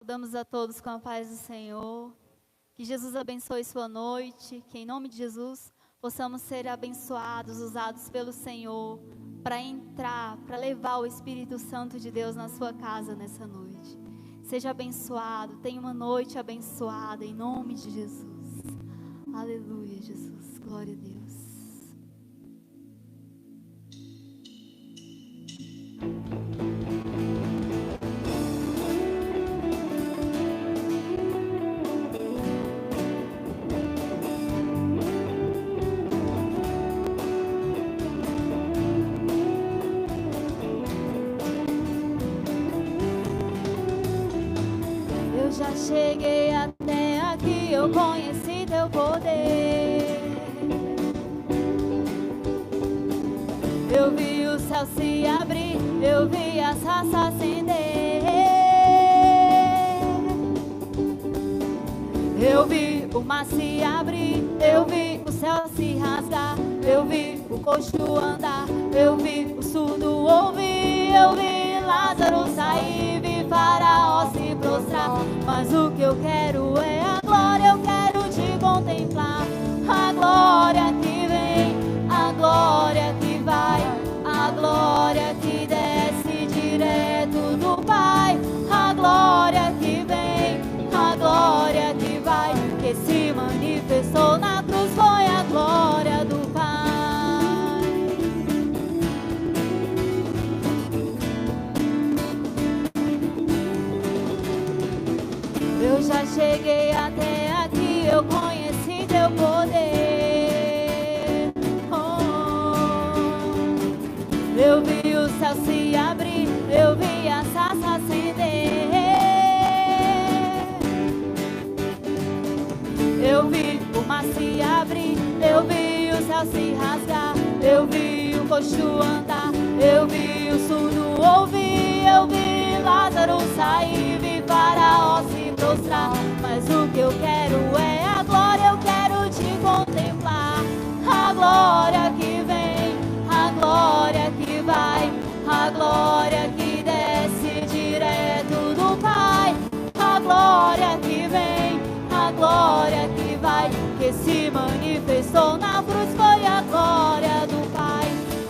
Saudamos a todos com a paz do Senhor. Que Jesus abençoe sua noite. Que em nome de Jesus possamos ser abençoados, usados pelo Senhor para entrar, para levar o Espírito Santo de Deus na sua casa nessa noite. Seja abençoado, tenha uma noite abençoada em nome de Jesus. Aleluia, Jesus. Glória a Deus. Já cheguei até aqui, eu conheci teu poder. Eu vi o céu se abrir, eu vi a sarça acender. Eu vi o mar se abrir, eu vi o céu se rasgar. Eu vi o coxo andar, eu vi o surdo ouvir. Eu vi Lázaro sair, vi Faraó se prostrar. Mas o que eu quero é a glória, eu quero te contemplar. A glória que vem, a glória que vai, a glória que desce direto do Pai. A glória que vem, a glória que vai, que se manifestou na cruz, foi a glória do Pai. Eu já cheguei até aqui, eu conheci teu poder. Eu vi o céu se abrir, eu vi a sarça acender. Eu vi o mar se abrir, eu vi o céu se rasgar. Eu vi o coxo andar, eu vi o surdo ouvir. Eu vi Lázaro sair, vi Faraó se prostrar. Mas o que eu quero é a glória, eu quero te contemplar. A glória que vem, a glória que vai, a glória que desce direto do Pai. A glória que vem, a glória que vai, que se manifestou na cruz, foi a glória do Pai.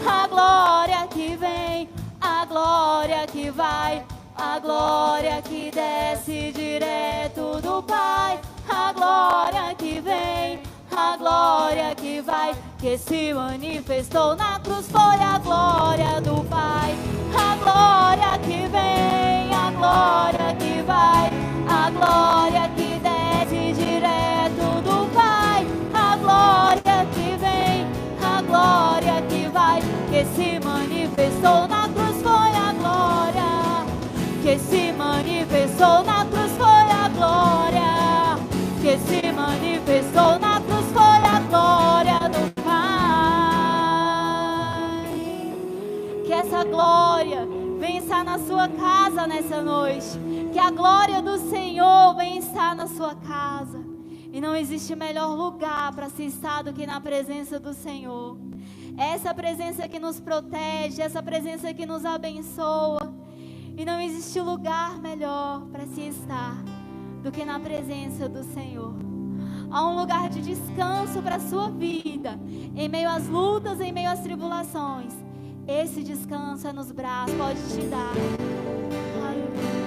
A glória que vem, a glória que vai, a glória que desce direto do Pai. A glória que vem, a glória que vai, que se manifestou na cruz, foi a glória do Pai. A glória que vem, a glória que vai, a glória que desce direto do Pai. A glória que vem, a glória que vai, que se manifestou na cruz, foi a glória. Que se manifestou na cruz, foi a glória. Que se manifestou na cruz, foi a glória do Pai. Que essa glória venha estar na sua casa nessa noite. Que a glória do Senhor venha estar na sua casa. E não existe melhor lugar para se estar do que na presença do Senhor. Essa presença que nos protege, essa presença que nos abençoa. E não existe lugar melhor para se estar do que na presença do Senhor. Há um lugar de descanso para a sua vida, em meio às lutas, em meio às tribulações. Esse descanso é nos braços, pode te dar. Aleluia.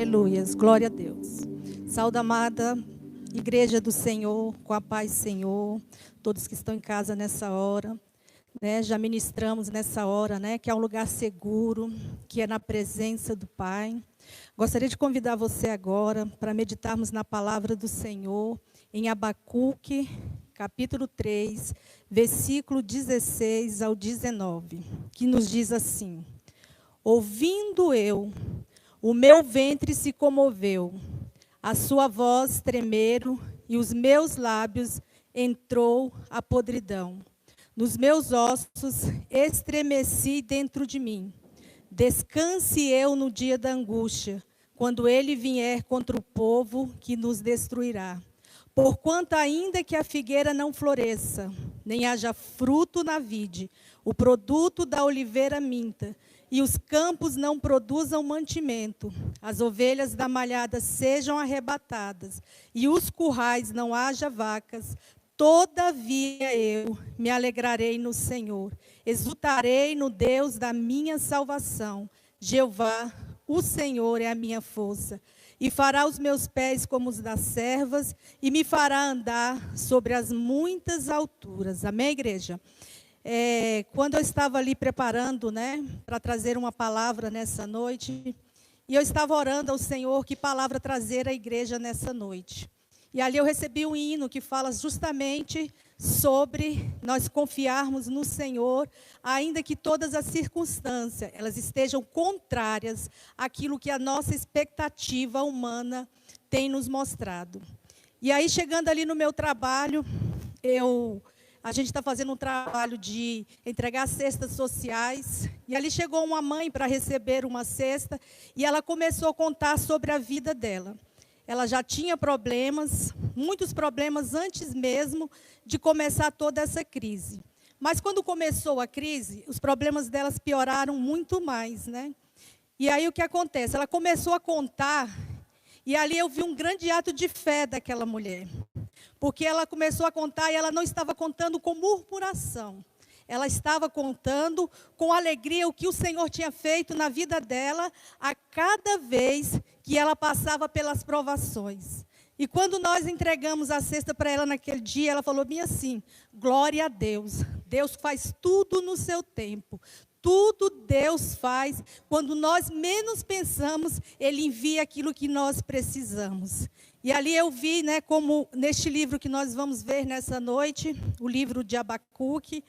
Aleluias, glória a Deus. Sauda, amada Igreja do Senhor, com a paz, Senhor, todos que estão em casa nessa hora, né? Já ministramos nessa hora, né? Que é um lugar seguro, que é na presença do Pai. Gostaria de convidar você agora para meditarmos na palavra do Senhor, em Abacuque, capítulo 3, versículo 16 ao 19, que nos diz assim: ouvindo eu, o meu ventre se comoveu, a sua voz tremeram e os meus lábios entrou a podridão. Nos meus ossos estremeci dentro de mim. Descanse eu no dia da angústia, quando ele vier contra o povo que nos destruirá. Porquanto ainda que a figueira não floresça, nem haja fruto na vide, o produto da oliveira minta, e os campos não produzam mantimento, as ovelhas da malhada sejam arrebatadas, e os currais não haja vacas, todavia eu me alegrarei no Senhor, exultarei no Deus da minha salvação. Jeová, o Senhor é a minha força, e fará os meus pés como os das servas, e me fará andar sobre as muitas alturas. Amém, igreja? Quando eu estava ali preparando, né, para trazer uma palavra nessa noite, e eu estava orando ao Senhor que palavra trazer à igreja nessa noite. E ali eu recebi um hino que fala justamente sobre nós confiarmos no Senhor, ainda que todas as circunstâncias elas estejam contrárias àquilo que a nossa expectativa humana tem nos mostrado. E aí, chegando ali no meu trabalho, a gente está fazendo um trabalho de entregar cestas sociais, e ali chegou uma mãe para receber uma cesta, e ela começou a contar sobre a vida dela. Ela já tinha problemas, muitos problemas antes mesmo de começar toda essa crise. Mas quando começou a crise, os problemas delas pioraram muito mais, né? E aí o que acontece? Ela começou a contar, e ali eu vi um grande ato de fé daquela mulher. Porque ela começou a contar e ela não estava contando com murmuração. Ela estava contando com alegria o que o Senhor tinha feito na vida dela a cada vez que ela passava pelas provações. E quando nós entregamos a cesta para ela naquele dia, ela falou bem assim: glória a Deus, Deus faz tudo no seu tempo. Tudo Deus faz, quando nós menos pensamos, Ele envia aquilo que nós precisamos. E ali eu vi, né, como neste livro que nós vamos ver nessa noite, o livro de Abacuque,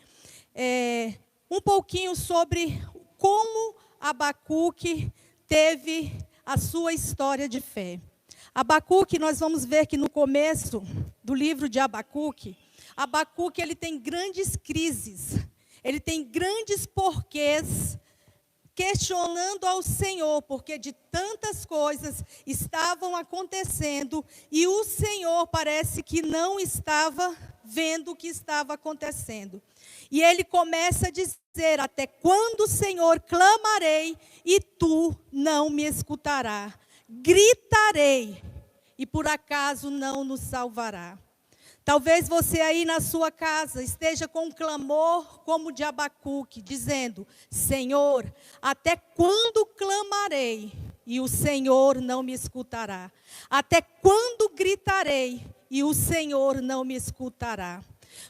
um pouquinho sobre como Abacuque teve a sua história de fé. Abacuque, nós vamos ver que no começo do livro de Abacuque, Abacuque ele tem grandes crises. Ele tem grandes porquês, questionando ao Senhor, porque de tantas coisas estavam acontecendo, e o Senhor parece que não estava vendo o que estava acontecendo. E ele começa a dizer: até quando, Senhor, clamarei, e tu não me escutarás? Gritarei, e por acaso não nos salvará? Talvez você aí na sua casa esteja com um clamor como o de Abacuque, dizendo: Senhor, até quando clamarei e o Senhor não me escutará? Até quando gritarei e o Senhor não me escutará?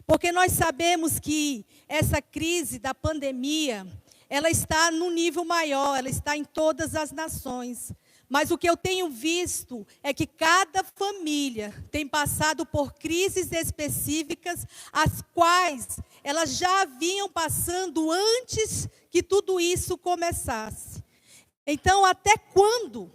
Porque nós sabemos que essa crise da pandemia, ela está num nível maior, ela está em todas as nações. Mas o que eu tenho visto é que cada família tem passado por crises específicas, as quais elas já vinham passando antes que tudo isso começasse. Então, até quando?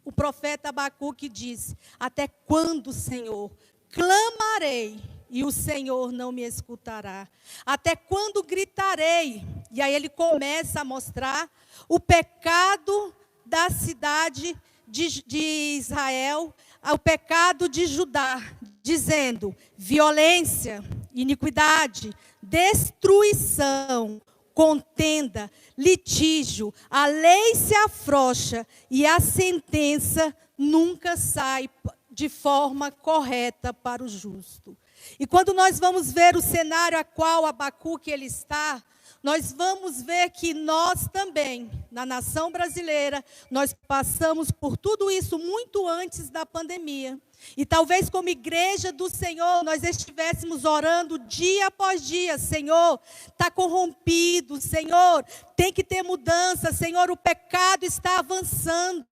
O profeta Abacuque diz: até quando, Senhor, clamarei e o Senhor não me escutará? Até quando gritarei? E aí ele começa a mostrar o pecado da cidade de Israel, ao pecado de Judá, dizendo: violência, iniquidade, destruição, contenda, litígio, a lei se afrouxa e a sentença nunca sai de forma correta para o justo. E quando nós vamos ver o cenário a qual Abacuque ele está, nós vamos ver que nós também, na nação brasileira, nós passamos por tudo isso muito antes da pandemia. E talvez como igreja do Senhor, nós estivéssemos orando dia após dia. Senhor, está corrompido. Senhor, tem que ter mudança. Senhor, o pecado está avançando.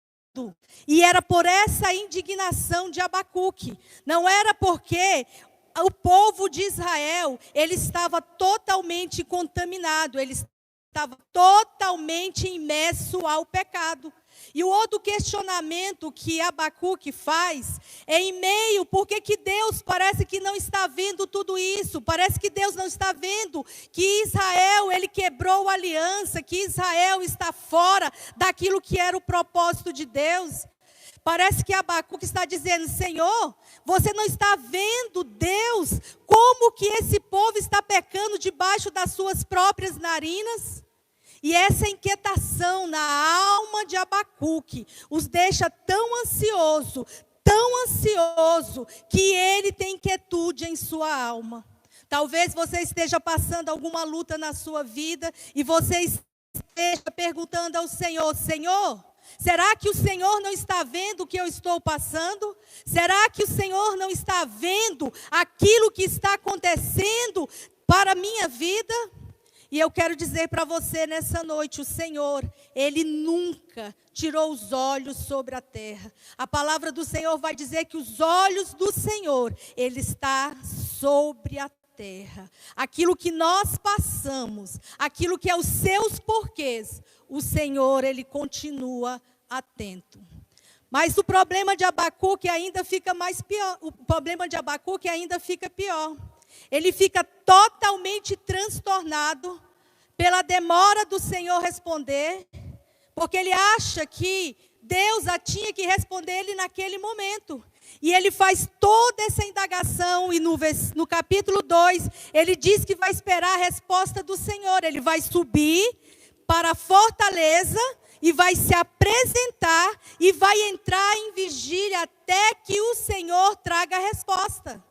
E era por essa indignação de Abacuque. Não era porque o povo de Israel, ele estava totalmente contaminado, ele estava totalmente imerso ao pecado. E o outro questionamento que Abacuque faz é em meio, porque que Deus parece que não está vendo tudo isso, parece que Deus não está vendo que Israel, ele quebrou a aliança, que Israel está fora daquilo que era o propósito de Deus. Parece que Abacuque está dizendo, Senhor, você não está vendo, Deus, como que esse povo está pecando debaixo das suas próprias narinas? E essa inquietação na alma de Abacuque os deixa tão ansioso, que ele tem inquietude em sua alma. Talvez você esteja passando alguma luta na sua vida e você esteja perguntando ao Senhor, Senhor, será que o Senhor não está vendo o que eu estou passando? Será que o Senhor não está vendo aquilo que está acontecendo para a minha vida? E eu quero dizer para você nessa noite, o Senhor, Ele nunca tirou os olhos sobre a terra. A palavra do Senhor vai dizer que os olhos do Senhor, Ele está sobre a terra. Aquilo que nós passamos, aquilo que é os seus porquês, o Senhor, Ele continua atento. Mas o problema de Abacuque ainda fica mais pior. O problema de Abacuque ainda fica pior. Ele fica totalmente transtornado pela demora do Senhor responder, porque ele acha que Deus já tinha que responder ele naquele momento. E ele faz toda essa indagação, e no capítulo 2, ele diz que vai esperar a resposta do Senhor. Ele vai subir para a fortaleza e vai se apresentar e vai entrar em vigília até que o Senhor traga a resposta.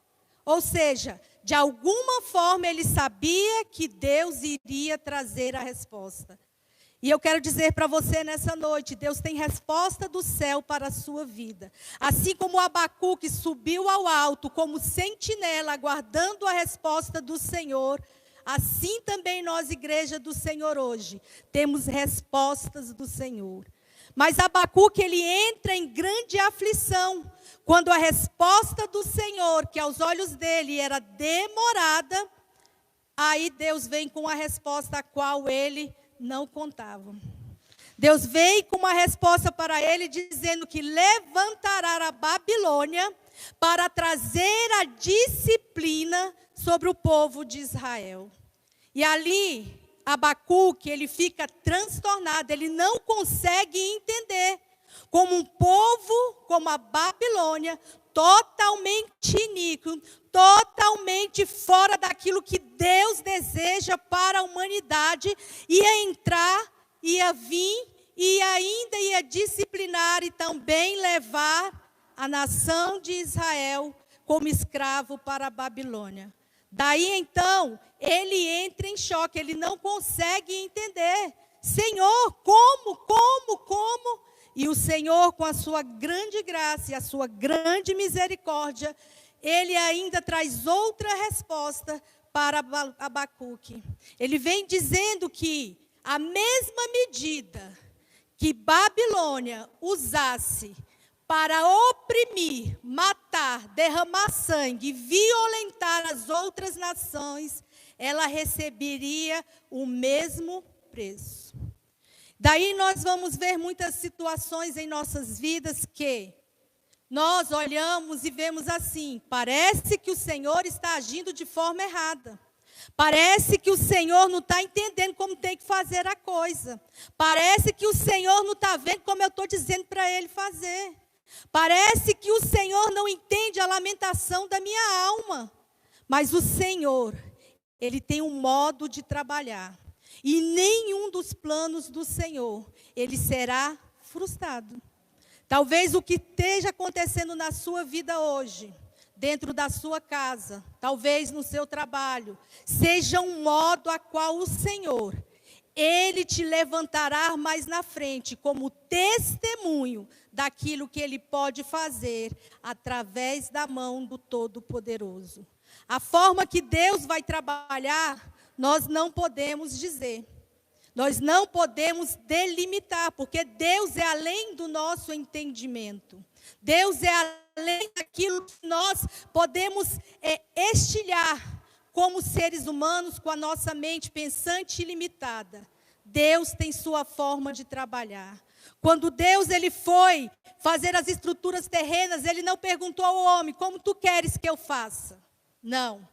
Ou seja, de alguma forma ele sabia que Deus iria trazer a resposta. E eu quero dizer para você nessa noite, Deus tem resposta do céu para a sua vida. Assim como Abacuque subiu ao alto como sentinela, aguardando a resposta do Senhor, assim também nós, igreja do Senhor hoje, temos respostas do Senhor. Mas Abacuque, ele entra em grande aflição, quando a resposta do Senhor, que aos olhos dele era demorada, aí Deus vem com a resposta a qual ele não contava. Deus veio com uma resposta para ele, dizendo que levantará a Babilônia para trazer a disciplina sobre o povo de Israel. E ali, Abacuque, ele fica transtornado, ele não consegue entender como um povo, como a Babilônia, totalmente iníquo, totalmente fora daquilo que Deus deseja para a humanidade, ia entrar, ia vir e ainda ia disciplinar e também levar a nação de Israel como escravo para a Babilônia. Daí então, ele entra em choque, ele não consegue entender. Senhor, como? E o Senhor, com a sua grande graça e a sua grande misericórdia, ele ainda traz outra resposta para Abacuque. Ele vem dizendo que a mesma medida que Babilônia usasse para oprimir, matar, derramar sangue, violentar as outras nações, ela receberia o mesmo preço. Daí nós vamos ver muitas situações em nossas vidas que nós olhamos e vemos assim, parece que o Senhor está agindo de forma errada. Parece que o Senhor não está entendendo como tem que fazer a coisa. Parece que o Senhor não está vendo como eu estou dizendo para Ele fazer. Parece que o Senhor não entende a lamentação da minha alma. Mas o Senhor, Ele tem um modo de trabalhar. E nenhum dos planos do Senhor, ele será frustrado. Talvez o que esteja acontecendo na sua vida hoje, dentro da sua casa, talvez no seu trabalho, seja um modo a qual o Senhor, Ele te levantará mais na frente como testemunho daquilo que Ele pode fazer através da mão do Todo-Poderoso. A forma que Deus vai trabalhar, nós não podemos dizer. Nós não podemos delimitar, porque Deus é além do nosso entendimento. Deus é além daquilo que nós podemos estilhar como seres humanos com a nossa mente pensante e limitada. Deus tem sua forma de trabalhar. Quando Deus ele foi fazer as estruturas terrenas, Ele não perguntou ao homem, como tu queres que eu faça? Não.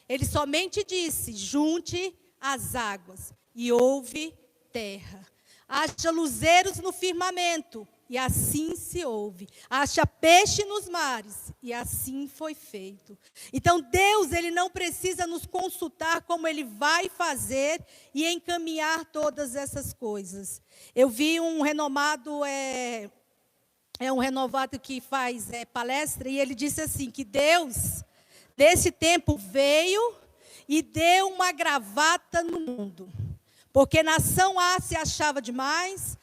Ele somente disse, junte as águas. E houve terra. Haja luzeiros no firmamento, e assim se houve. Haja peixe nos mares, e assim foi feito. Então Deus, Ele não precisa nos consultar como Ele vai fazer e encaminhar todas essas coisas. Eu vi um renomado, um renovado que faz palestra, e ele disse assim, que Deus, nesse tempo, veio e deu uma gravata no mundo. Porque nação A se achava demais,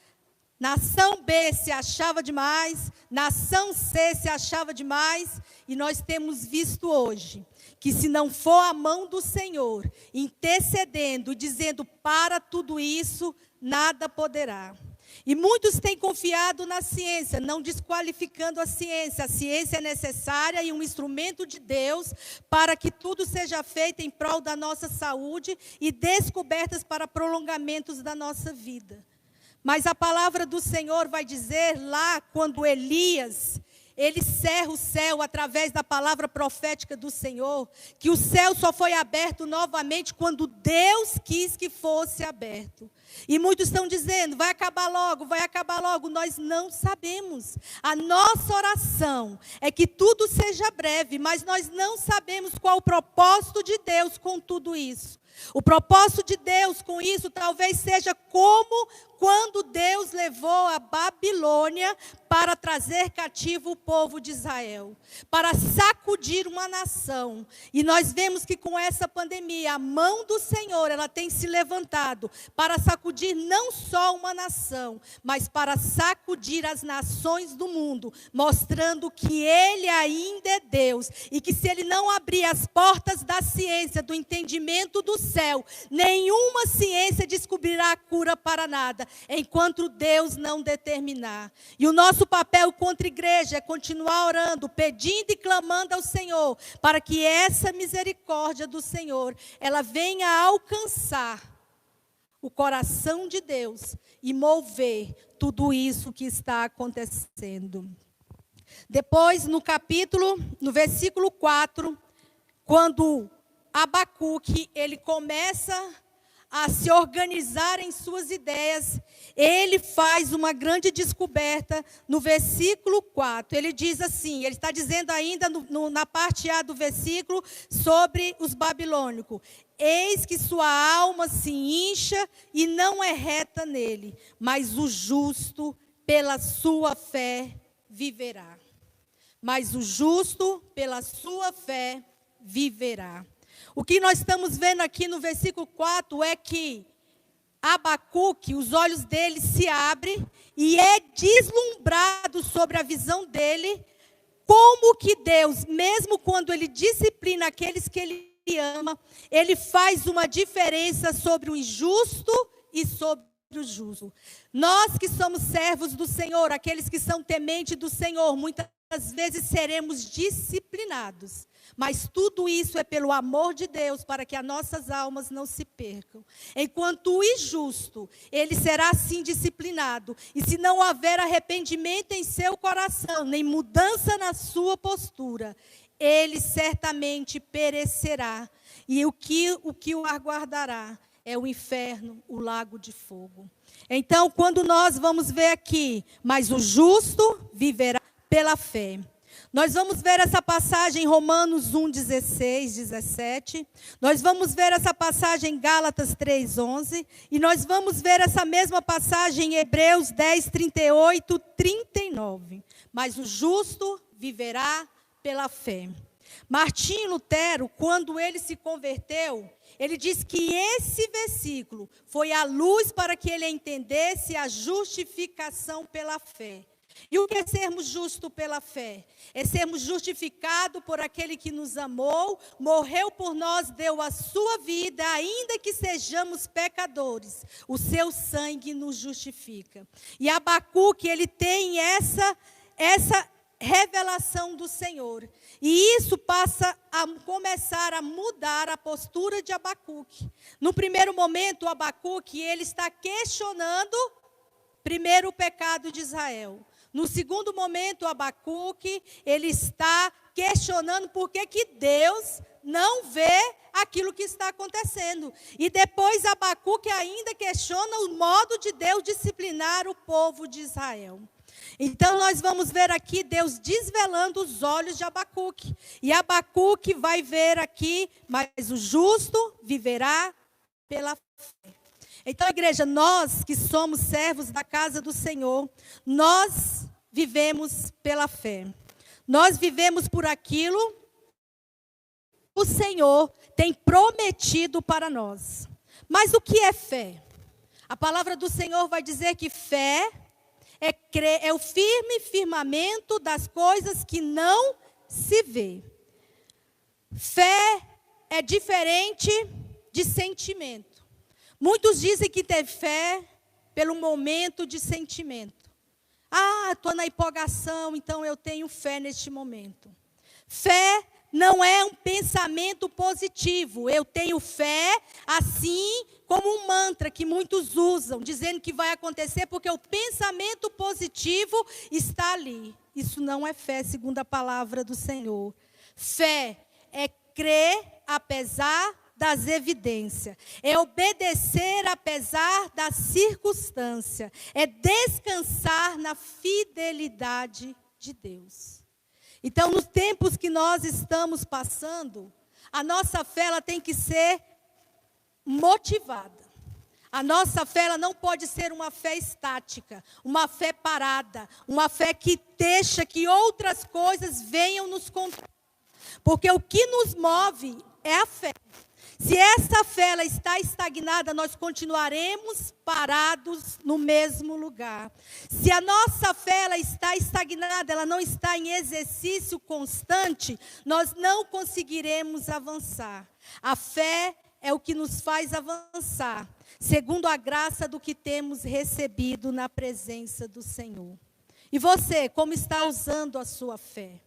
nação B se achava demais, nação C se achava demais, e nós temos visto hoje que se não for a mão do Senhor intercedendo, dizendo para tudo isso, nada poderá. E muitos têm confiado na ciência, não desqualificando a ciência. A ciência é necessária e um instrumento de Deus para que tudo seja feito em prol da nossa saúde e descobertas para prolongamentos da nossa vida. Mas a palavra do Senhor vai dizer lá, quando Elias, ele cerra o céu através da palavra profética do Senhor, que o céu só foi aberto novamente quando Deus quis que fosse aberto. E muitos estão dizendo, vai acabar logo, vai acabar logo. Nós não sabemos. A nossa oração é que tudo seja breve, mas nós não sabemos qual o propósito de Deus com tudo isso. O propósito de Deus com isso talvez seja como quando Deus levou a Babilônia para trazer cativo o povo de Israel, para sacudir uma nação. E nós vemos que com essa pandemia, a mão do Senhor, ela tem se levantado para sacudir não só uma nação, mas para sacudir as nações do mundo, mostrando que Ele ainda é Deus, e que se Ele não abrir as portas da ciência, do entendimento do céu, nenhuma ciência descobrirá a cura para nada, enquanto Deus não determinar. E o nosso papel contra a igreja é continuar orando, pedindo e clamando ao Senhor, para que essa misericórdia do Senhor, ela venha alcançar o coração de Deus e mover tudo isso que está acontecendo. Depois, no versículo 4, quando Abacuque, ele começa a se organizar em suas ideias, ele faz uma grande descoberta no versículo 4. Ele diz assim, ele está dizendo ainda na parte A do versículo sobre os babilônicos. Eis que sua alma se incha e não é reta nele, mas o justo pela sua fé viverá. Mas o justo pela sua fé viverá. O que nós estamos vendo aqui no versículo 4 é que Abacuque, os olhos dele se abrem e é deslumbrado sobre a visão dele, como que Deus, mesmo quando Ele disciplina aqueles que Ele ama, Ele faz uma diferença sobre o injusto e sobre o justo. Nós que somos servos do Senhor, aqueles que são tementes do Senhor, muitas vezes seremos disciplinados. Mas tudo isso é pelo amor de Deus, para que as nossas almas não se percam. Enquanto o injusto, ele será sim disciplinado. E se não houver arrependimento em seu coração, nem mudança na sua postura, ele certamente perecerá. E o que o aguardará é o inferno, o lago de fogo. Então, quando nós vamos ver aqui, mas o justo viverá pela fé. Nós vamos ver essa passagem em Romanos 1, 16, 17. Nós vamos ver essa passagem em Gálatas 3, 11. E nós vamos ver essa mesma passagem em Hebreus 10, 38, 39. Mas o justo viverá pela fé. Martinho Lutero, quando ele se converteu, ele diz que esse versículo foi a luz para que ele entendesse a justificação pela fé. E o que é sermos justos pela fé? É sermos justificados por aquele que nos amou, morreu por nós, deu a sua vida, ainda que sejamos pecadores. O seu sangue nos justifica. E Abacuque, ele tem essa revelação do Senhor. E isso passa a começar a mudar a postura de Abacuque. No primeiro momento, o Abacuque, ele está questionando primeiro o pecado de Israel. No segundo momento, o Abacuque, ele está questionando por que Deus não vê aquilo que está acontecendo. E depois Abacuque ainda questiona o modo de Deus disciplinar o povo de Israel. Então nós vamos ver aqui Deus desvelando os olhos de Abacuque. E Abacuque vai ver aqui, mas o justo viverá pela fé. Então, igreja, nós que somos servos da casa do Senhor, nós vivemos pela fé. Nós vivemos por aquilo que o Senhor tem prometido para nós. Mas o que é fé? A palavra do Senhor vai dizer que fé é o firme firmamento das coisas que não se vê. Fé é diferente de sentimento. Muitos dizem que ter fé pelo momento de sentimento. Estou na empolgação, então eu tenho fé neste momento. Fé não é um pensamento positivo. Eu tenho fé assim como um mantra que muitos usam, dizendo que vai acontecer porque o pensamento positivo está ali. Isso não é fé, segundo a palavra do Senhor. Fé é crer apesar das evidências, é obedecer apesar da circunstância, é descansar na fidelidade de Deus. Então, nos tempos que nós estamos passando, a nossa fé ela tem que ser motivada. A nossa fé ela não pode ser uma fé estática, uma fé parada, uma fé que deixa que outras coisas venham nos controlar. Porque o que nos move é a fé. Se essa fé ela está estagnada, nós continuaremos parados no mesmo lugar. Se a nossa fé ela está estagnada, ela não está em exercício constante, nós não conseguiremos avançar. A fé é o que nos faz avançar, segundo a graça do que temos recebido na presença do Senhor. E você, como está usando a sua fé?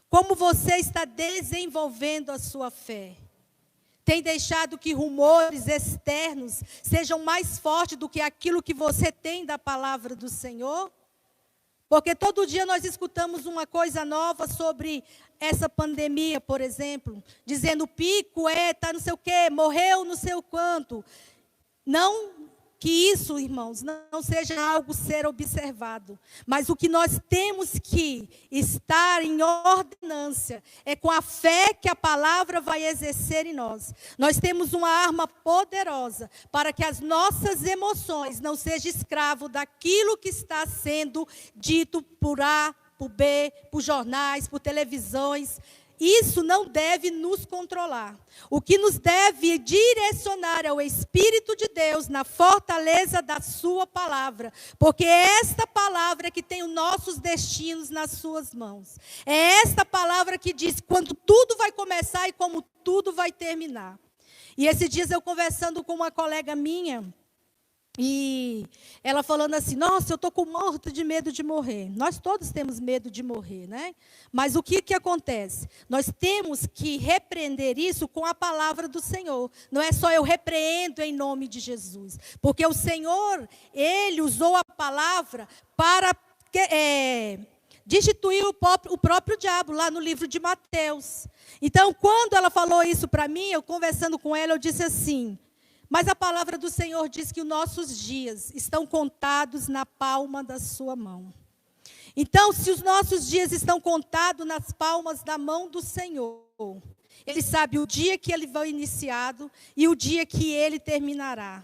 Como você está desenvolvendo a sua fé? Tem deixado que rumores externos sejam mais fortes do que aquilo que você tem da palavra do Senhor? Porque todo dia nós escutamos uma coisa nova sobre essa pandemia, por exemplo, dizendo o pico tá não sei o quê, morreu não sei o quanto. Não que isso, irmãos, não seja algo ser observado. Mas o que nós temos que estar em ordenância é com a fé que a palavra vai exercer em nós. Nós temos uma arma poderosa para que as nossas emoções não sejam escravos daquilo que está sendo dito por A, por B, por jornais, por televisões. Isso não deve nos controlar. O que nos deve direcionar é o Espírito de Deus na fortaleza da sua palavra. Porque é esta palavra que tem os nossos destinos nas suas mãos. É esta palavra que diz quando tudo vai começar e como tudo vai terminar. E esses dias eu conversando com uma colega minha, e ela falando assim, nossa, eu estou com morto de medo de morrer. Nós todos temos medo de morrer, né? Mas o que acontece? Nós temos que repreender isso com a palavra do Senhor. Não é só eu repreendo em nome de Jesus. Porque o Senhor, Ele usou a palavra para destituir o próprio diabo, lá no livro de Mateus. Então, quando ela falou isso para mim, eu conversando com ela, eu disse assim, mas a palavra do Senhor diz que os nossos dias estão contados na palma da sua mão. Então, se os nossos dias estão contados nas palmas da mão do Senhor, Ele sabe o dia que Ele vai iniciado e o dia que Ele terminará.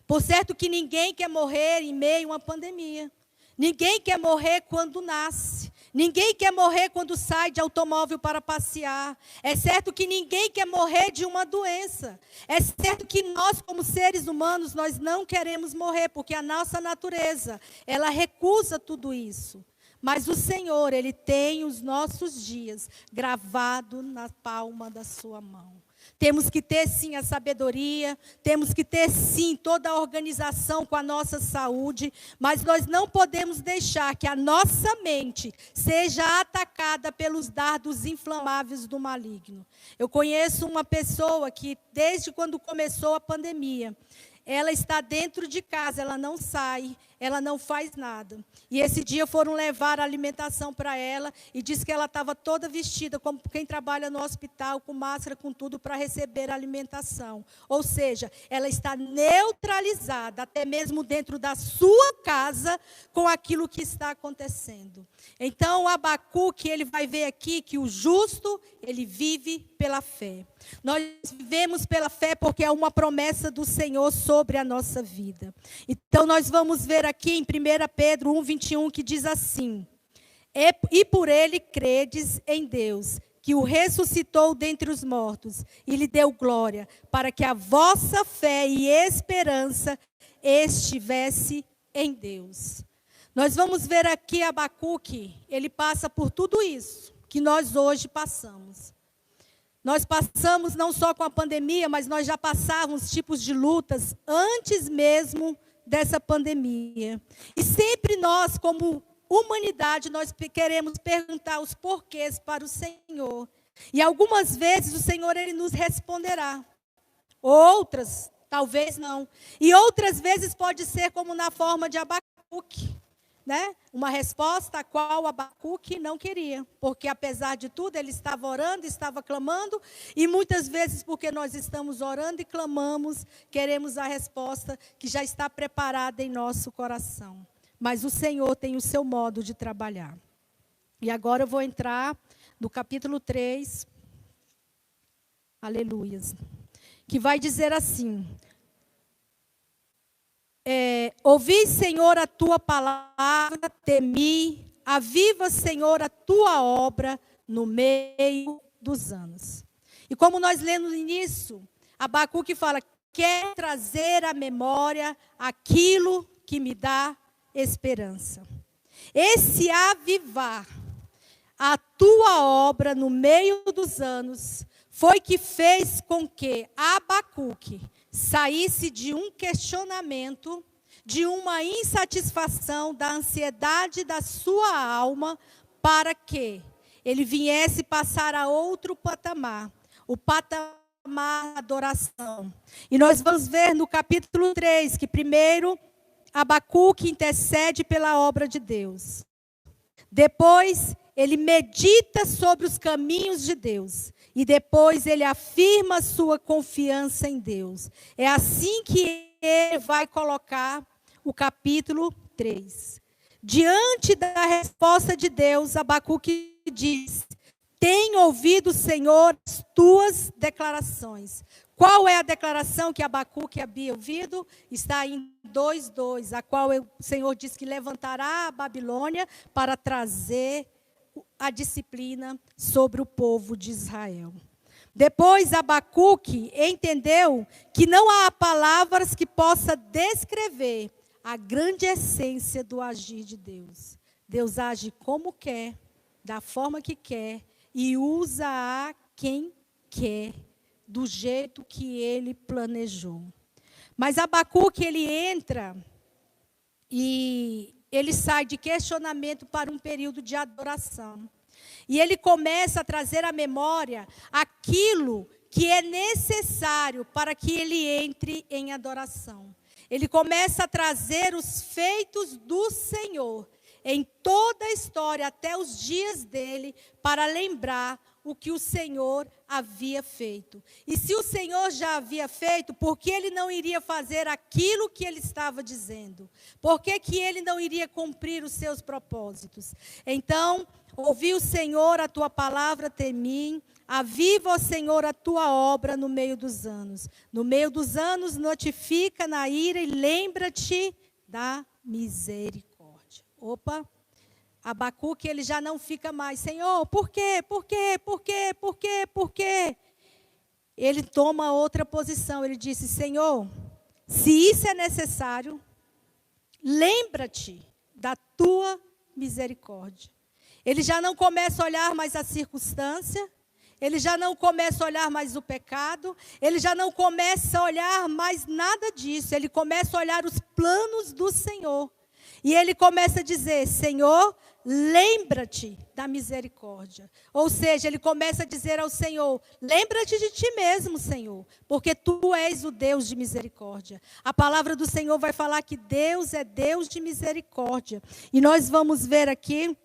Por certo que ninguém quer morrer em meio a uma pandemia. Ninguém quer morrer quando nasce. Ninguém quer morrer quando sai de automóvel para passear. É certo que ninguém quer morrer de uma doença. É certo que nós, como seres humanos, nós não queremos morrer, porque a nossa natureza, ela recusa tudo isso. Mas o Senhor, Ele tem os nossos dias gravados na palma da sua mão. Temos que ter, sim, a sabedoria, temos que ter, sim, toda a organização com a nossa saúde, mas nós não podemos deixar que a nossa mente seja atacada pelos dardos inflamáveis do maligno. Eu conheço uma pessoa que, desde quando começou a pandemia, ela está dentro de casa, ela não sai, ela não faz nada. E esse dia foram levar a alimentação para ela e disse que ela estava toda vestida, como quem trabalha no hospital, com máscara, com tudo, para receber a alimentação. Ou seja, ela está neutralizada, até mesmo dentro da sua casa, com aquilo que está acontecendo. Então, o Abacuque, ele vai ver aqui que o justo, ele vive pela fé. Nós vivemos pela fé porque é uma promessa do Senhor sobre a nossa vida. Então, nós vamos ver aqui em 1 Pedro 1:21, que diz assim: E por ele credes em Deus, que o ressuscitou dentre os mortos, e lhe deu glória, para que a vossa fé e esperança estivesse em Deus. Nós vamos ver aqui Abacuque, ele passa por tudo isso que nós hoje passamos. Nós passamos não só com a pandemia, mas nós já passávamos tipos de lutas antes mesmo dessa pandemia. E sempre nós, como humanidade, nós queremos perguntar os porquês para o Senhor. E algumas vezes o Senhor, Ele nos responderá. Outras, talvez não. E outras vezes pode ser como na forma de Abacuque. Né? Uma resposta a qual Abacuque não queria, porque apesar de tudo ele estava orando, estava clamando, e muitas vezes porque nós estamos orando e clamamos, queremos a resposta que já está preparada em nosso coração. Mas o Senhor tem o seu modo de trabalhar. E agora eu vou entrar no capítulo 3, aleluias, que vai dizer assim: ouvi, Senhor, a tua palavra, temi, aviva, Senhor, a tua obra no meio dos anos. E como nós lemos no início, Abacuque fala: quero trazer à memória aquilo que me dá esperança. Esse avivar a tua obra no meio dos anos foi que fez com que Abacuque saísse de um questionamento, de uma insatisfação, da ansiedade da sua alma, para que ele viesse passar a outro patamar, o patamar da adoração. E nós vamos ver no capítulo 3, que primeiro Abacuque intercede pela obra de Deus. Depois ele medita sobre os caminhos de Deus. E depois ele afirma sua confiança em Deus. É assim que ele vai colocar o capítulo 3. Diante da resposta de Deus, Abacuque diz: tenho ouvido, Senhor, as tuas declarações. Qual é a declaração que Abacuque havia ouvido? Está em 2:2, a qual o Senhor diz que levantará a Babilônia para trazer a disciplina sobre o povo de Israel. Depois Abacuque entendeu que não há palavras que possa descrever a grande essência do agir de Deus. Deus age como quer, da forma que quer, e usa a quem quer, do jeito que ele planejou. Mas Abacuque, ele entra e ele sai de questionamento para um período de adoração. E ele começa a trazer à memória aquilo que é necessário para que ele entre em adoração. Ele começa a trazer os feitos do Senhor em toda a história, até os dias dele, para lembrar o que o Senhor havia feito. E se o Senhor já havia feito, por que ele não iria fazer aquilo que ele estava dizendo? Por que ele não iria cumprir os seus propósitos? Então, ouvi o Senhor a tua palavra, temi, aviva, ó Senhor, a tua obra no meio dos anos. No meio dos anos, notifica na ira e lembra-te da misericórdia. Opa! Abacuque, ele já não fica mais, Senhor, por quê? Por quê? Por quê? Por quê? Por quê? Ele toma outra posição, ele disse, Senhor, se isso é necessário, lembra-te da tua misericórdia. Ele já não começa a olhar mais a circunstância, ele já não começa a olhar mais o pecado, ele já não começa a olhar mais nada disso, ele começa a olhar os planos do Senhor. E ele começa a dizer, Senhor, lembra-te da misericórdia. Ou seja, ele começa a dizer ao Senhor, lembra-te de ti mesmo, Senhor, porque tu és o Deus de misericórdia. A palavra do Senhor vai falar que Deus é Deus de misericórdia. E nós vamos ver aqui,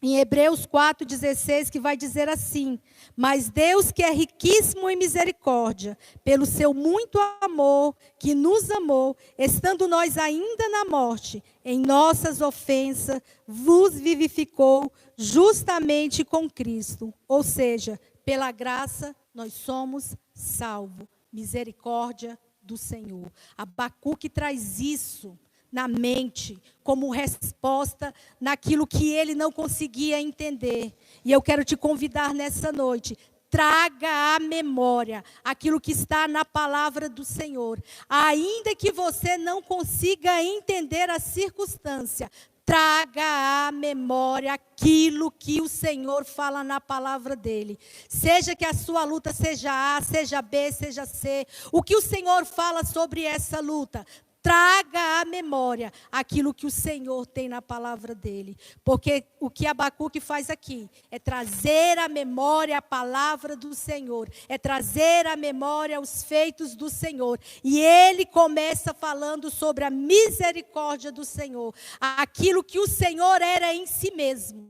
em Hebreus 4,16, que vai dizer assim, mas Deus que é riquíssimo em misericórdia, pelo seu muito amor, que nos amou, estando nós ainda na morte, em nossas ofensas, vos vivificou justamente com Cristo. Ou seja, pela graça nós somos salvos. Misericórdia do Senhor. Abacuque traz isso na mente, como resposta naquilo que ele não conseguia entender. E eu quero te convidar nessa noite, traga à memória aquilo que está na palavra do Senhor. Ainda que você não consiga entender a circunstância, traga à memória aquilo que o Senhor fala na palavra dele. Seja que a sua luta seja A, seja B, seja C, o que o Senhor fala sobre essa luta, traga à memória aquilo que o Senhor tem na palavra dele. Porque o que Abacuque faz aqui é trazer à memória a palavra do Senhor. É trazer à memória os feitos do Senhor. E ele começa falando sobre a misericórdia do Senhor. Aquilo que o Senhor era em si mesmo.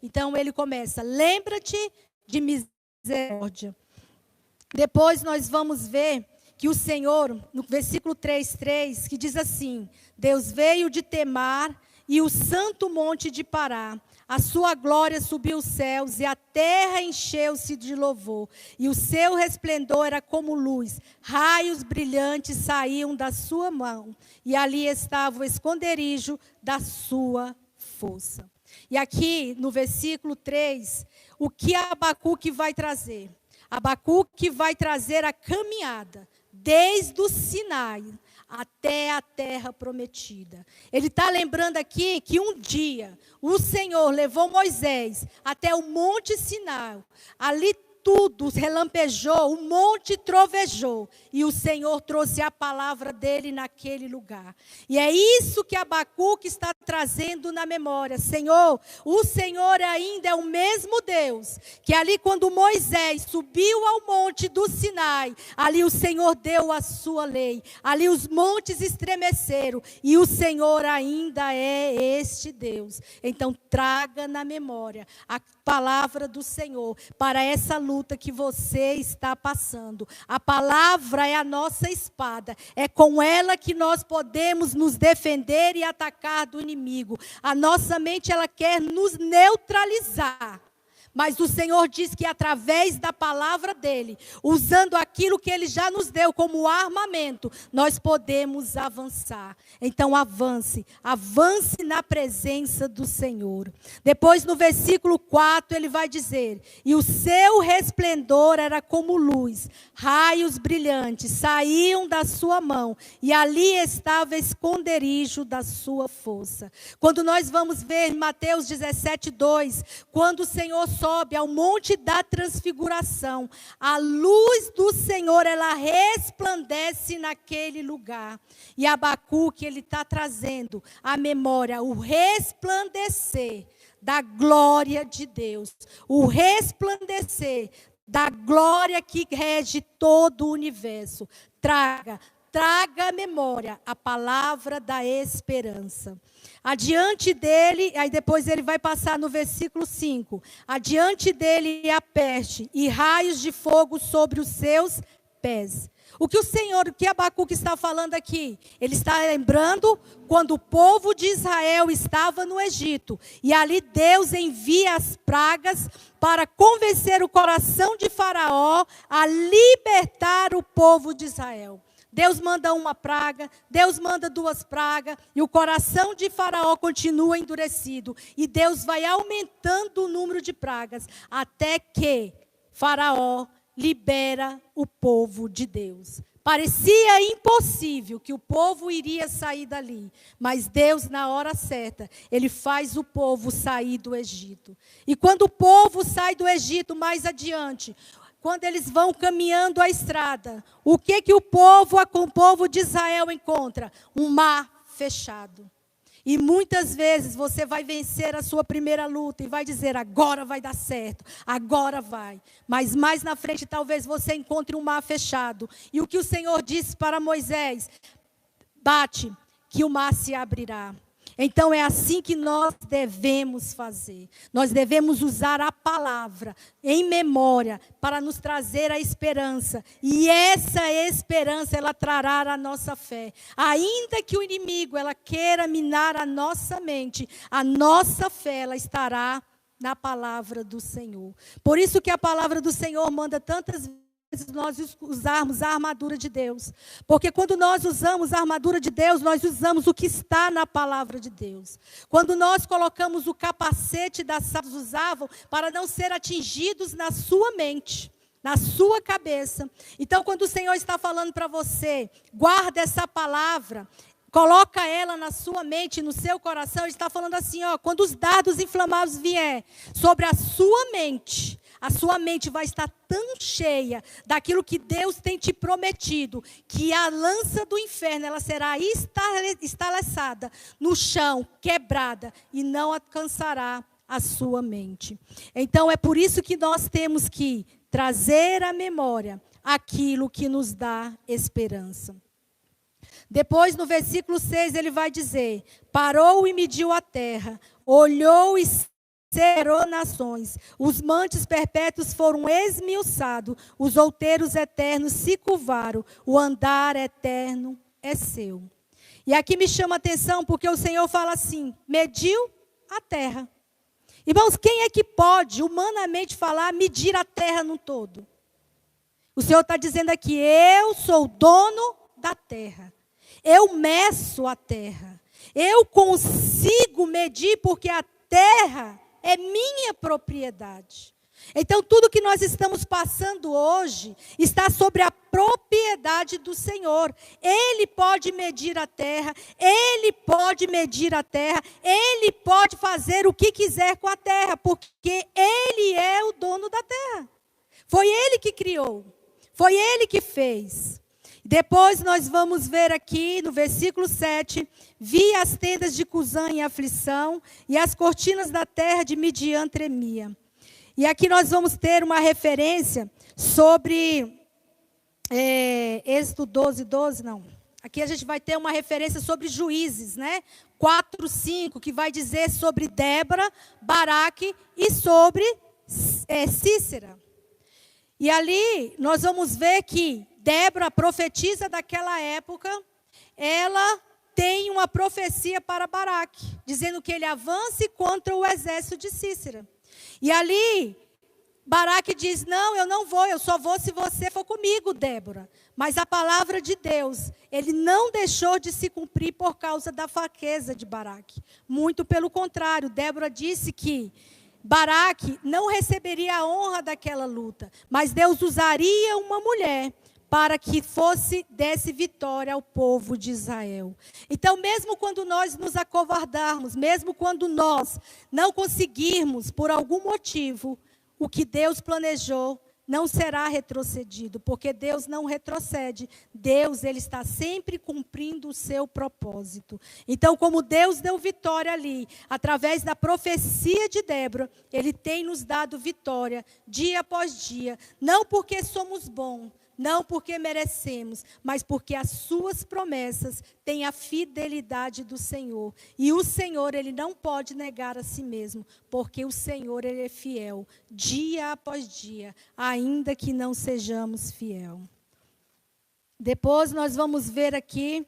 Então ele começa, lembra-te de misericórdia. Depois nós vamos ver que o Senhor, no versículo 3:3, que diz assim, Deus veio de Temar e o santo monte de Pará. A sua glória subiu os céus e a terra encheu-se de louvor. E o seu resplendor era como luz. Raios brilhantes saíam da sua mão. E ali estava o esconderijo da sua força. E aqui, no versículo 3, o que Abacuque vai trazer? Abacuque vai trazer a caminhada desde o Sinai até a terra prometida. Ele está lembrando aqui que um dia o Senhor levou Moisés até o Monte Sinai. Ali tudo relampejou, o monte trovejou. E o Senhor trouxe a palavra dele naquele lugar. E é isso que Abacuque está trazendo na memória. Senhor, o Senhor ainda é o mesmo Deus. Que ali quando Moisés subiu ao monte do Sinai, ali o Senhor deu a sua lei. Ali os montes estremeceram. E o Senhor ainda é este Deus. Então traga na memória a palavra do Senhor para essa luta que você está passando. A palavra é a nossa espada. É com ela que nós podemos nos defender e atacar do inimigo. A nossa mente, ela quer nos neutralizar. Mas o Senhor diz que através da palavra dele, usando aquilo que ele já nos deu como armamento, nós podemos avançar. Então avance na presença do Senhor. Depois no versículo 4 ele vai dizer, e o seu resplendor era como luz, raios brilhantes saíam da sua mão, e ali estava esconderijo da sua força. Quando nós vamos ver em Mateus 17:2, quando o Senhor sobe ao monte da transfiguração, a luz do Senhor, ela resplandece naquele lugar. E Abacuque, ele está trazendo à memória o resplandecer da glória de Deus. O resplandecer da glória que rege todo o universo. Traga à memória a palavra da esperança. Adiante dele, aí depois ele vai passar no versículo 5. Adiante dele a peste e raios de fogo sobre os seus pés. O que Abacuque está falando aqui? Ele está lembrando quando o povo de Israel estava no Egito. E ali Deus envia as pragas para convencer o coração de Faraó a libertar o povo de Israel. Deus manda uma praga, Deus manda 2 pragas, e o coração de Faraó continua endurecido. E Deus vai aumentando o número de pragas, até que Faraó libera o povo de Deus. Parecia impossível que o povo iria sair dali, mas Deus, na hora certa, Ele faz o povo sair do Egito. E quando o povo sai do Egito, mais adiante, quando eles vão caminhando a estrada, o que o povo de Israel encontra? Um mar fechado. E muitas vezes você vai vencer a sua primeira luta e vai dizer, agora vai dar certo, agora vai. Mas mais na frente talvez você encontre um mar fechado. E o que o Senhor disse para Moisés? Bate, que o mar se abrirá. Então é assim que nós devemos fazer. Nós devemos usar a palavra em memória para nos trazer a esperança. E essa esperança, ela trará a nossa fé. Ainda que o inimigo, ela queira minar a nossa mente, a nossa fé, ela estará na palavra do Senhor. Por isso que a palavra do Senhor manda tantas vezes nós usarmos a armadura de Deus. Porque quando nós usamos a armadura de Deus, nós usamos o que está na palavra de Deus. Quando nós colocamos o capacete das sábios usavam para não ser atingidos na sua mente, na sua cabeça. Então, quando o Senhor está falando para você, guarda essa palavra, coloca ela na sua mente, no seu coração, Ele está falando assim, ó, quando os dardos inflamados vier sobre a sua mente vai estar tão cheia daquilo que Deus tem te prometido, que a lança do inferno, ela será estaleçada no chão, quebrada, e não alcançará a sua mente. Então, é por isso que nós temos que trazer à memória aquilo que nos dá esperança. Depois, no versículo 6, ele vai dizer, parou e mediu a terra, olhou e cerrou nações, os montes perpétuos foram esmiuçados, os outeiros eternos se curvaram, o andar eterno é seu. E aqui me chama a atenção porque o Senhor fala assim, mediu a terra. Irmãos, quem é que pode humanamente falar, medir a terra no todo? O Senhor está dizendo aqui, eu sou o dono da terra, eu meço a terra, eu consigo medir porque a terra é minha propriedade. Então, tudo que nós estamos passando hoje está sobre a propriedade do Senhor. Ele pode medir a terra, Ele pode medir a terra, Ele pode fazer o que quiser com a terra, porque Ele é o dono da terra. Foi Ele que criou, foi Ele que fez. Depois nós vamos ver aqui no versículo 7, vi as tendas de Cusã em aflição, e as cortinas da terra de Midian tremia. E aqui nós vamos ter uma referência sobre, Êxodo 12, não. Aqui a gente vai ter uma referência sobre Juízes, né? 4, 5, que vai dizer sobre Débora, Baraque e sobre Cícera. E ali nós vamos ver que Débora, profetisa daquela época, ela tem uma profecia para Baraque, dizendo que ele avance contra o exército de Cícera. E ali, Baraque diz, não, eu não vou, eu só vou se você for comigo, Débora. Mas a palavra de Deus, ele não deixou de se cumprir por causa da fraqueza de Baraque. Muito pelo contrário, Débora disse que Baraque não receberia a honra daquela luta, mas Deus usaria uma mulher para que desse vitória ao povo de Israel. Então, mesmo quando nós nos acovardarmos, mesmo quando nós não conseguirmos, por algum motivo, o que Deus planejou, não será retrocedido, porque Deus não retrocede. Deus, ele está sempre cumprindo o seu propósito. Então, como Deus deu vitória ali, através da profecia de Débora, ele tem nos dado vitória, dia após dia, não porque somos bons, não porque merecemos, mas porque as suas promessas têm a fidelidade do Senhor. E o Senhor, ele não pode negar a si mesmo, porque o Senhor, ele é fiel, dia após dia, ainda que não sejamos fiel. Depois nós vamos ver aqui,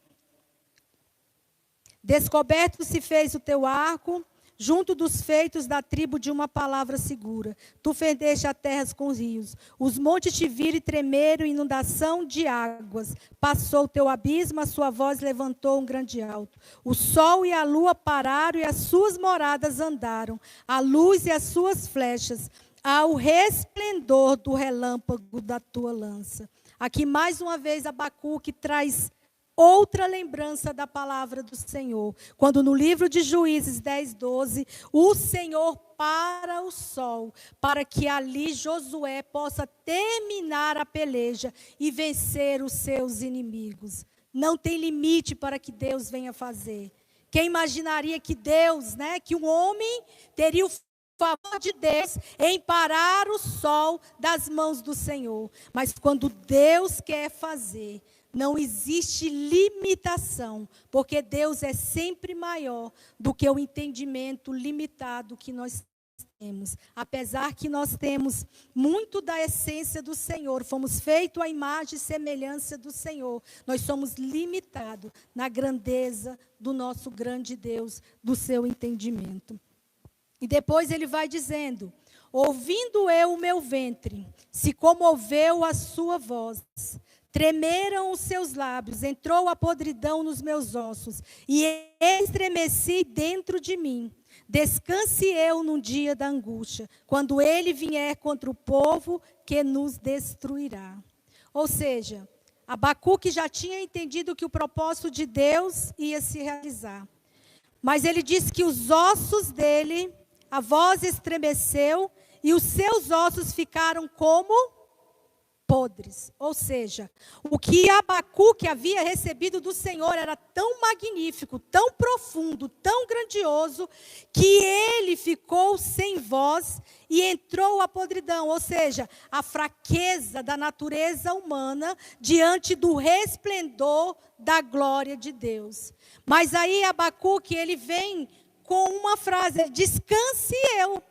descoberto se fez o teu arco, junto dos feitos da tribo de uma palavra segura. Tu fendeste a terra com rios. Os montes te viram e tremeram, inundação de águas. Passou o teu abismo, a sua voz levantou um grande alto. O sol e a lua pararam e as suas moradas andaram. A luz e as suas flechas, ao resplendor do relâmpago da tua lança. Aqui mais uma vez Abacuque traz outra lembrança da palavra do Senhor. Quando no livro de Juízes 10:12, o Senhor para o sol, para que ali Josué possa terminar a peleja e vencer os seus inimigos. Não tem limite para que Deus venha fazer. Quem imaginaria que Deus, que um homem teria o favor de Deus em parar o sol das mãos do Senhor? Mas quando Deus quer fazer, não existe limitação, porque Deus é sempre maior do que o entendimento limitado que nós temos. Apesar que nós temos muito da essência do Senhor, fomos feitos à imagem e semelhança do Senhor, nós somos limitados na grandeza do nosso grande Deus, do seu entendimento. E depois ele vai dizendo: ouvindo eu o meu ventre, se comoveu a sua voz. Tremeram os seus lábios, entrou a podridão nos meus ossos, e estremeci dentro de mim. Descanse eu num dia da angústia, quando ele vier contra o povo que nos destruirá. Ou seja, Abacuque já tinha entendido que o propósito de Deus ia se realizar. Mas ele diz que os ossos dele, a voz estremeceu, e os seus ossos ficaram como podres. Ou seja, o que Abacuque havia recebido do Senhor era tão magnífico, tão profundo, tão grandioso, que ele ficou sem voz e entrou a podridão. Ou seja, a fraqueza da natureza humana diante do resplendor da glória de Deus. Mas aí Abacuque, ele vem com uma frase: descanse eu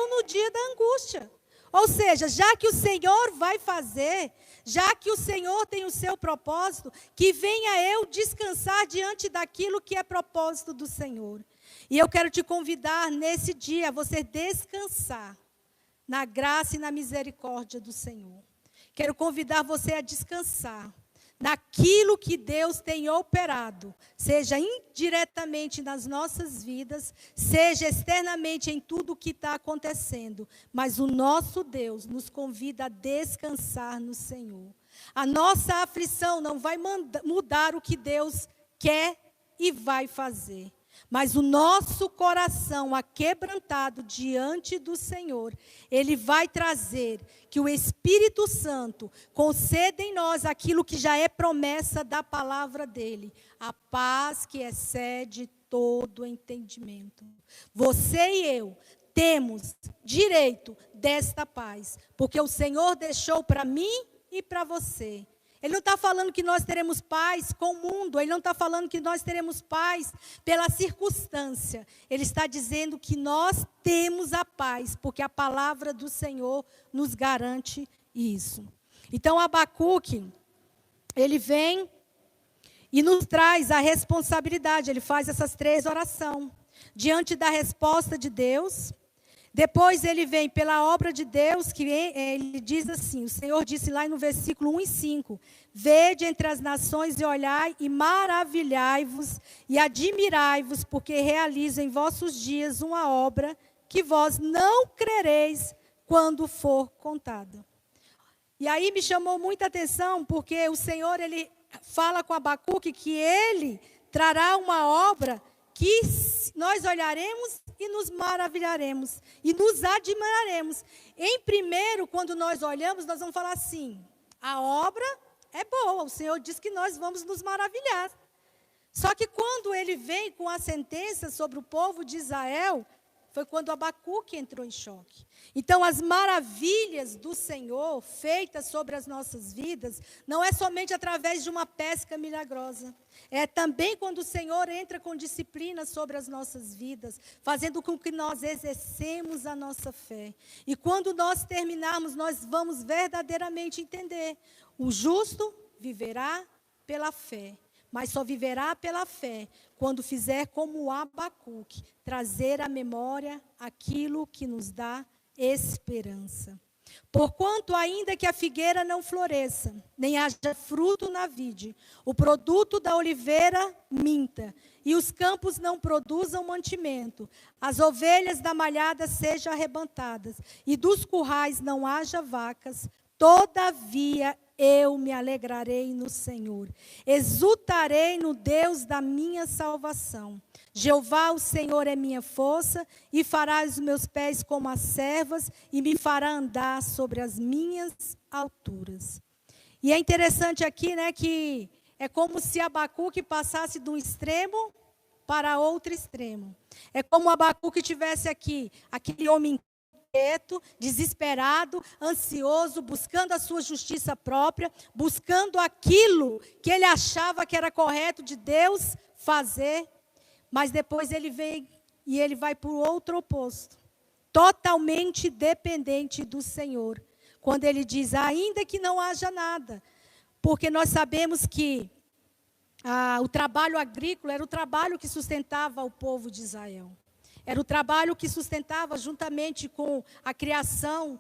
no dia da angústia. Ou seja, já que o Senhor vai fazer, já que o Senhor tem o seu propósito, que venha eu descansar diante daquilo que é propósito do Senhor. E eu quero te convidar nesse dia a você descansar na graça e na misericórdia do Senhor. Quero convidar você a descansar naquilo que Deus tem operado, seja indiretamente nas nossas vidas, seja externamente em tudo o que está acontecendo. Mas o nosso Deus nos convida a descansar no Senhor. A nossa aflição não vai mudar o que Deus quer e vai fazer. Mas o nosso coração aquebrantado diante do Senhor, Ele vai trazer que o Espírito Santo conceda em nós aquilo que já é promessa da palavra dEle. A paz que excede todo entendimento. Você e eu temos direito desta paz, porque o Senhor deixou para mim e para você. Ele não está falando que nós teremos paz com o mundo. Ele não está falando que nós teremos paz pela circunstância. Ele está dizendo que nós temos a paz, porque a palavra do Senhor nos garante isso. Então, Abacuque, ele vem e nos traz a responsabilidade. Ele faz essas 3 orações. Diante da resposta de Deus. Depois ele vem pela obra de Deus, que ele diz assim, o Senhor disse lá no versículo 1 e 5, vede entre as nações e olhai e maravilhai-vos e admirai-vos, porque realizo em vossos dias uma obra que vós não crereis quando for contada. E aí me chamou muita atenção, porque o Senhor, ele fala com Abacuque que ele trará uma obra que nós olharemos e nos maravilharemos, e nos admiraremos. Em primeiro, quando nós olhamos, nós vamos falar assim, a obra é boa, o Senhor diz que nós vamos nos maravilhar. Só que quando ele vem com a sentença sobre o povo de Israel, foi quando Abacuque entrou em choque. Então, as maravilhas do Senhor, feitas sobre as nossas vidas, não é somente através de uma pesca milagrosa. É também quando o Senhor entra com disciplina sobre as nossas vidas, fazendo com que nós exercemos a nossa fé. E quando nós terminarmos, nós vamos verdadeiramente entender. O justo viverá pela fé. mas só viverá pela fé quando fizer como Abacuque, trazer à memória aquilo que nos dá esperança. Porquanto, ainda que a figueira não floresça, nem haja fruto na vide, o produto da oliveira minta, e os campos não produzam mantimento, as ovelhas da malhada sejam arrebatadas, e dos currais não haja vacas, todavia eu me alegrarei no Senhor, exultarei no Deus da minha salvação. Jeová, o Senhor, é minha força, e fará os meus pés como as servas, e me fará andar sobre as minhas alturas. E é interessante aqui, né, que é como se Abacuque passasse de um extremo para outro extremo. É como Abacuque tivesse aqui, aquele homem inquieto, desesperado, ansioso, buscando a sua justiça própria, buscando aquilo que ele achava que era correto de Deus fazer. Mas depois ele vem e ele vai para o outro oposto, totalmente dependente do Senhor. Quando ele diz, ainda que não haja nada, porque nós sabemos que o trabalho agrícola era o trabalho que sustentava o povo de Israel. Era o trabalho que sustentava juntamente com a criação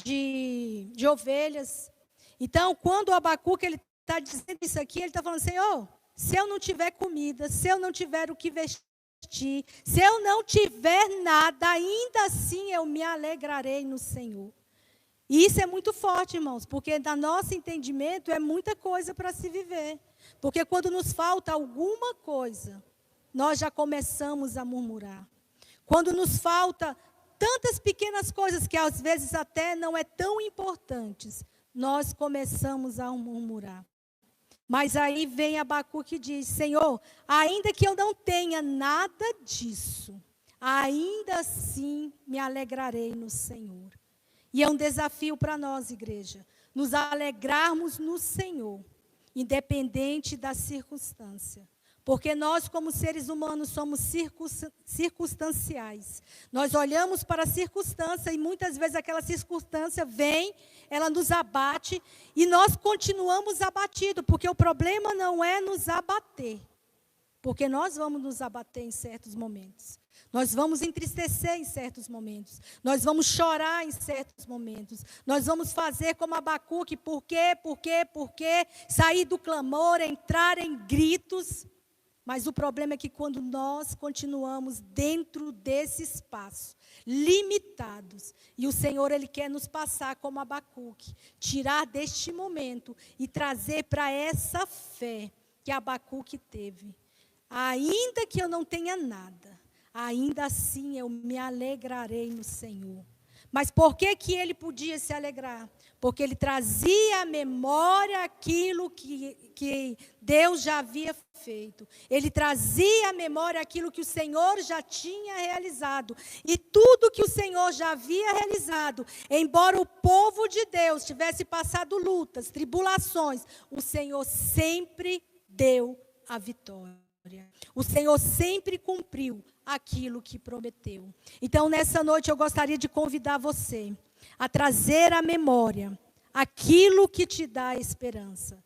de ovelhas. Então, quando o Abacuque está dizendo isso aqui, ele está falando, Senhor, se eu não tiver comida, se eu não tiver o que vestir, se eu não tiver nada, ainda assim eu me alegrarei no Senhor. E isso é muito forte, irmãos, porque no nosso entendimento é muita coisa para se viver. Porque quando nos falta alguma coisa, nós já começamos a murmurar. Quando nos falta tantas pequenas coisas que às vezes até não é tão importantes, nós começamos a murmurar. Mas aí vem Abacuque e diz, Senhor, ainda que eu não tenha nada disso, ainda assim me alegrarei no Senhor. E é um desafio para nós, igreja, nos alegrarmos no Senhor, independente da circunstância. Porque nós, como seres humanos, somos circunstanciais. Nós olhamos para a circunstância e muitas vezes aquela circunstância vem, ela nos abate e nós continuamos abatidos, porque o problema não é nos abater. Porque nós vamos nos abater em certos momentos. Nós vamos entristecer em certos momentos. Nós vamos chorar em certos momentos. Nós vamos fazer como Abacuque, por quê? Sair do clamor, entrar em gritos. Mas o problema é que quando nós continuamos dentro desse espaço, limitados, e o Senhor, Ele quer nos passar como Abacuque, tirar deste momento e trazer para essa fé que Abacuque teve. Ainda que eu não tenha nada, ainda assim eu me alegrarei no Senhor. Mas por que ele podia se alegrar? Porque ele trazia à memória aquilo que Deus já havia feito. Ele trazia à memória aquilo que o Senhor já tinha realizado. E tudo que o Senhor já havia realizado, embora o povo de Deus tivesse passado lutas, tribulações, o Senhor sempre deu a vitória. O Senhor sempre cumpriu aquilo que prometeu. Então, nessa noite, eu gostaria de convidar você a trazer à memória aquilo que te dá esperança.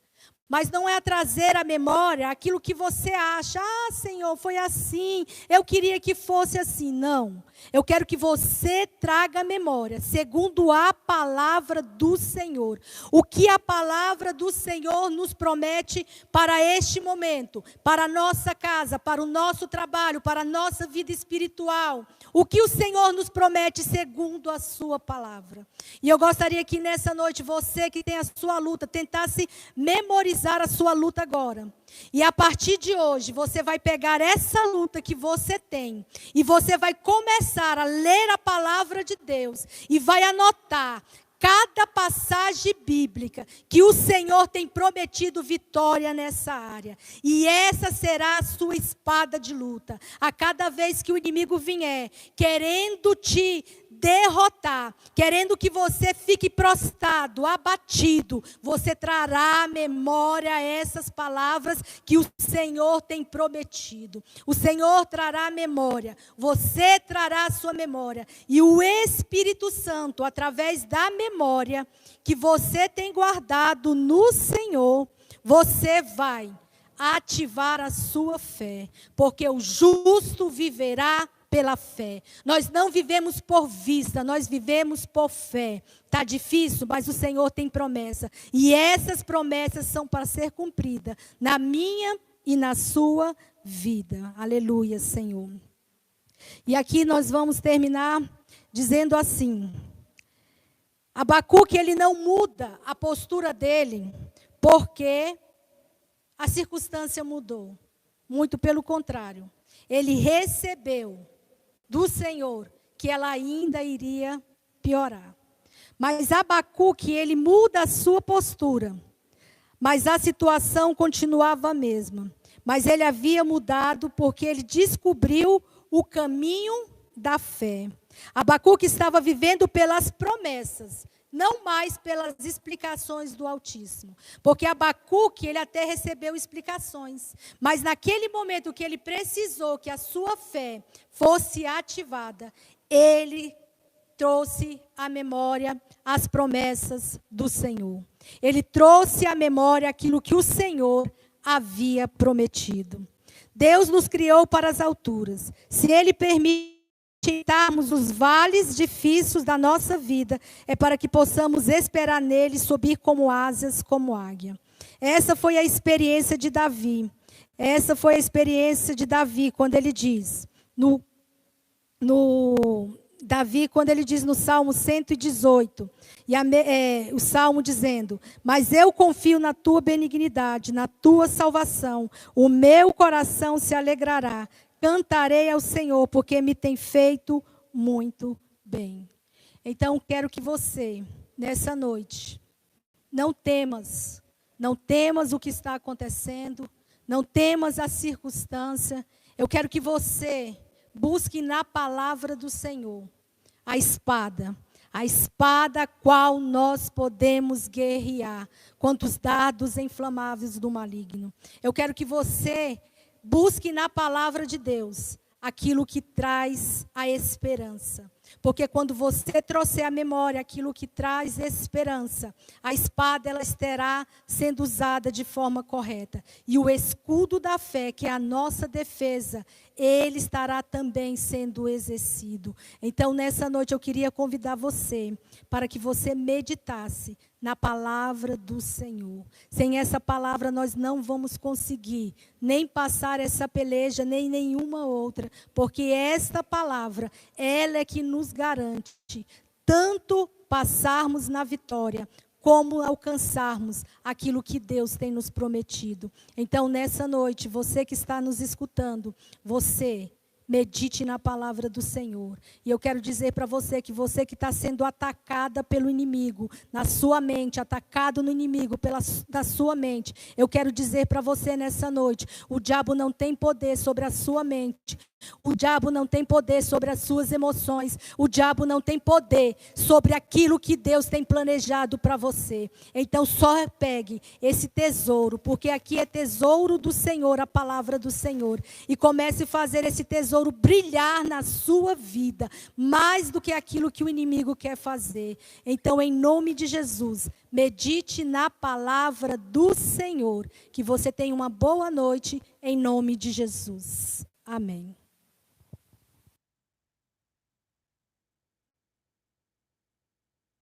Mas não é a trazer à memória aquilo que você acha. Ah, Senhor, foi assim. Eu queria que fosse assim. Não. Eu quero que você traga à memória, segundo a palavra do Senhor. O que a palavra do Senhor nos promete para este momento, para a nossa casa, para o nosso trabalho, para a nossa vida espiritual. O que o Senhor nos promete segundo a sua palavra. E eu gostaria que nessa noite, você que tem a sua luta, tentasse memorizar a sua luta agora. E a partir de hoje, você vai pegar essa luta que você tem e você vai começar a ler a palavra de Deus e vai anotar cada passagem bíblica que o Senhor tem prometido vitória nessa área. E essa será a sua espada de luta. A cada vez que o inimigo vier querendo te derrotar, querendo que você fique prostrado, abatido, você trará à memória essas palavras que o Senhor tem prometido. O Senhor trará à memória, você trará a sua memória, e o Espírito Santo, através da memória que você tem guardado no Senhor, você vai ativar a sua fé, porque o justo viverá pela fé. Nós não vivemos por vista, nós vivemos por fé. Está difícil, mas o Senhor tem promessa. E essas promessas são para ser cumpridas na minha e na sua vida. Aleluia, Senhor. E aqui nós vamos terminar dizendo assim: Abacuque, ele não muda a postura dele, porque a circunstância mudou. Muito pelo contrário. Ele recebeu do Senhor que ela ainda iria piorar. Mas Abacuque, ele muda a sua postura. Mas a situação continuava a mesma. Mas ele havia mudado porque ele descobriu o caminho da fé. Abacuque estava vivendo pelas promessas, não mais pelas explicações do Altíssimo. Porque Abacuque, ele até recebeu explicações. Mas naquele momento que ele precisou que a sua fé fosse ativada, ele trouxe à memória as promessas do Senhor. Ele trouxe à memória aquilo que o Senhor havia prometido. Deus nos criou para as alturas. Se Ele permite enfrentarmos os vales difíceis da nossa vida, é para que possamos esperar nele, subir como asas, como águia. Essa foi a experiência de Davi. Essa foi a experiência de Davi, quando ele diz, Davi, quando ele diz no Salmo 118, o Salmo dizendo: mas eu confio na tua benignidade, na tua salvação, o meu coração se alegrará, cantarei ao Senhor, porque me tem feito muito bem. Então, quero que você, nessa noite, não temas o que está acontecendo, não temas a circunstância. Eu quero que você busque na palavra do Senhor a espada a qual nós podemos guerrear contra os dardos inflamáveis do maligno. Eu quero que você busque na palavra de Deus aquilo que traz a esperança. Porque quando você trouxer à memória aquilo que traz esperança, a espada ela estará sendo usada de forma correta. E o escudo da fé, que é a nossa defesa, ele estará também sendo exercido. Então, nessa noite, eu queria convidar você para que você meditasse na palavra do Senhor. Sem essa palavra, nós não vamos conseguir nem passar essa peleja, nem nenhuma outra. Porque esta palavra, ela é que nos garante tanto passarmos na vitória, como alcançarmos aquilo que Deus tem nos prometido. Então, nessa noite, você que está nos escutando, você medite na palavra do Senhor. E eu quero dizer para você que está sendo atacada pelo inimigo, na sua mente, atacado no inimigo da sua mente. Eu quero dizer para você nessa noite, o diabo não tem poder sobre a sua mente. O diabo não tem poder sobre as suas emoções. O diabo não tem poder sobre aquilo que Deus tem planejado para você. Então só pegue esse tesouro, porque aqui é tesouro do Senhor, a palavra do Senhor. E comece a fazer esse tesouro brilhar na sua vida, mais do que aquilo que o inimigo quer fazer. Então, em nome de Jesus, medite na palavra do Senhor. Que você tenha uma boa noite, em nome de Jesus. Amém.